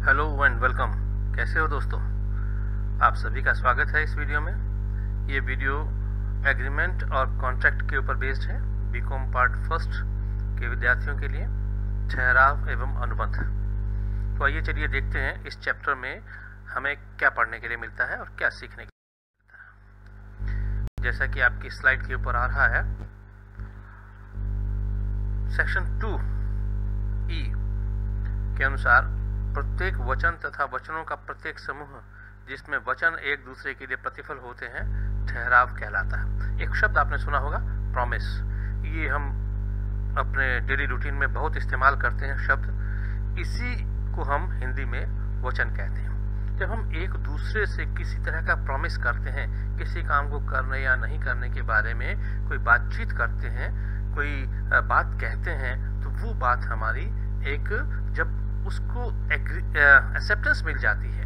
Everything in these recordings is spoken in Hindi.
Hello and welcome. कैसे हो दोस्तों? आप सभी का स्वागत है इस वीडियो में। ये वीडियो एग्रीमेंट और कॉन्ट्रैक्ट के ऊपर बेस्ड है। बीकॉम पार्ट फर्स्ट के विद्यार्थियों के लिए ठहराव एवं अनुबंध। तो आइए चलिए देखते हैं इस चैप्टर में हमें क्या पढ़ने के लिए मिलता है और क्या सीखने के लिए मिलता है। जैसा कि आपकी स्लाइड के ऊपर आ रहा है, सेक्शन 2E के अनुसार प्रत्येक वचन तथा वचनों का प्रत्येक समूह जिसमें वचन एक दूसरे के लिए प्रतिफल होते हैं ठहराव कहलाता है। एक शब्द आपने सुना होगा, प्रॉमिस। ये हम अपने डेली रूटीन में बहुत इस्तेमाल करते हैं शब्द। इसी को हम हिंदी में वचन कहते हैं। जब हम एक दूसरे से किसी तरह का प्रॉमिस करते हैं, किसी काम को करने या नहीं करने के बारे में कोई बातचीत करते हैं, कोई बात कहते हैं, तो वो बात हमारी एक जब उसको एक्सेप्टेंस मिल जाती है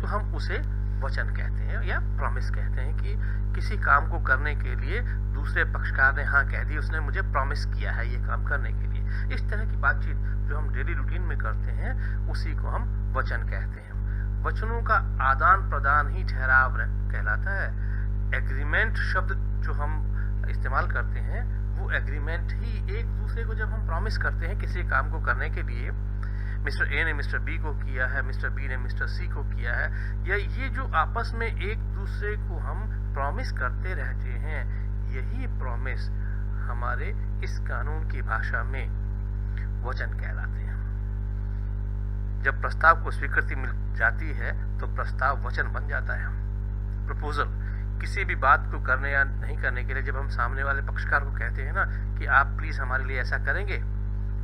तो हम उसे वचन कहते हैं या प्रॉमिस कहते हैं कि किसी काम को करने के लिए दूसरे पक्षकार ने हाँ कह दी, उसने मुझे प्रॉमिस किया है ये काम करने के लिए। इस तरह की बातचीत जो हम डेली रूटीन में करते हैं उसी को हम वचन कहते हैं। वचनों का आदान प्रदान ही ठहराव कहलाता है। एग्रीमेंट शब्द जो हम इस्तेमाल करते हैं वो एग्रीमेंट ही एक दूसरे को जब हम प्रॉमिस करते हैं किसी काम को करने के लिए, मिस्टर ए ने मिस्टर बी को किया है, मिस्टर बी ने मिस्टर सी को किया है, या ये जो आपस में एक दूसरे को हम प्रॉमिस करते रहते हैं, यही प्रॉमिस हमारे इस कानून की भाषा में वचन कहलाते हैं। जब प्रस्ताव को स्वीकृति मिल जाती है तो प्रस्ताव वचन बन जाता है। प्रपोजल किसी भी बात को करने या नहीं करने के लिए जब हम सामने वाले पक्षकार को कहते हैं ना कि आप प्लीज हमारे लिए ऐसा करेंगे,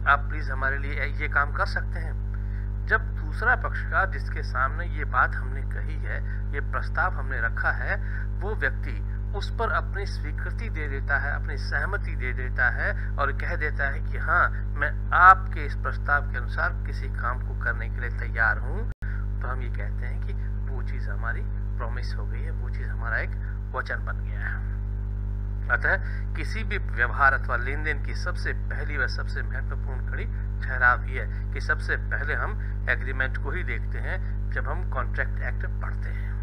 आप प्लीज हमारे लिए ये काम कर सकते हैं, जब दूसरा पक्षकार जिसके सामने ये बात हमने कही है, ये प्रस्ताव हमने रखा है, वो व्यक्ति उस पर अपनी स्वीकृति दे देता है, अपनी सहमति दे देता है और कह देता है कि हाँ मैं आपके इस प्रस्ताव के अनुसार किसी काम को करने के लिए तैयार हूँ, तो हम ये कहते हैं कि वो चीज़ हमारी प्रॉमिस हो गई है, वो चीज़ हमारा एक वचन बन गया है। अतः किसी भी व्यवहार अथवा लेन देन की सबसे पहली व सबसे महत्वपूर्ण कड़ी ठहराव ही है कि सबसे पहले हम एग्रीमेंट को ही देखते हैं जब हम कॉन्ट्रैक्ट एक्ट पढ़ते हैं।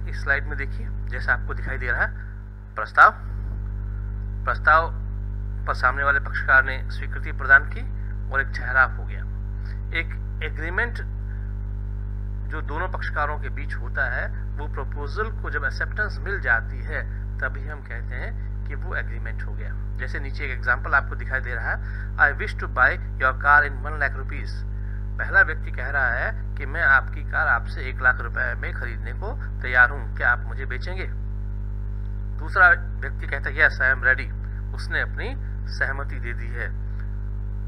इस स्लाइड में देखिए जैसा आपको दिखाई दे रहा है, प्रस्ताव पर सामने वाले पक्षकार ने स्वीकृति प्रदान की और एक ठहराव हो गया। एक एग्रीमेंट जो दोनों पक्षकारों के बीच होता है, वो प्रपोजल को जब एक्सेप्टेंस मिल जाती है तभी हम कहते हैं कि वो एग्रीमेंट हो गया। जैसे नीचे एक एग्जांपल आपको दिखाई दे रहा है, I wish to buy your car in 1 lakh rupees. पहला व्यक्ति कह रहा है कि मैं आपकी कार आपसे 1 लाख रुपए में खरीदने को तैयार हूँ, क्या आप मुझे बेचेंगे? दूसरा व्यक्ति कहता है यस आई एम रेडी, उसने अपनी सहमति दे दी है।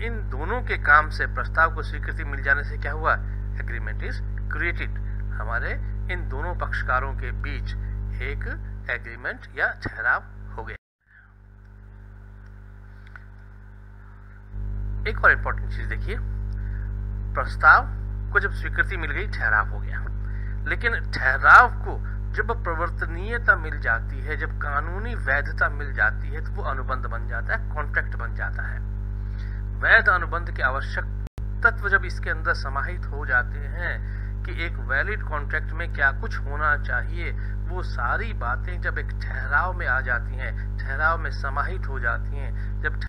इन दोनों के काम से प्रस्ताव को स्वीकृति मिल जाने से क्या हुआ? Agreement is created. हमारे इन दोनों पक्षकारों के बीच एक एग्रीमेंट या ठहराव हो गया। एक और इंपॉर्टेंट चीज देखिए, प्रस्ताव को जब स्वीकृति मिल गई ठहराव हो गया, लेकिन ठहराव को जब प्रवर्तनीयता मिल जाती है, जब कानूनी वैधता मिल जाती है, तो वो अनुबंध बन जाता है, कॉन्ट्रैक्ट बन जाता है। वैध अनुबंध के आवश्यक तत्व जब इसके अंदर समाहित हो जाते हैं कि एक वैलिड कॉन्ट्रैक्ट में क्या कुछ होना चाहिए, वो सारी बातें जब एक ठहराव में आ जाती हैं, ठहराव में समाहित हो जाती हैं, जब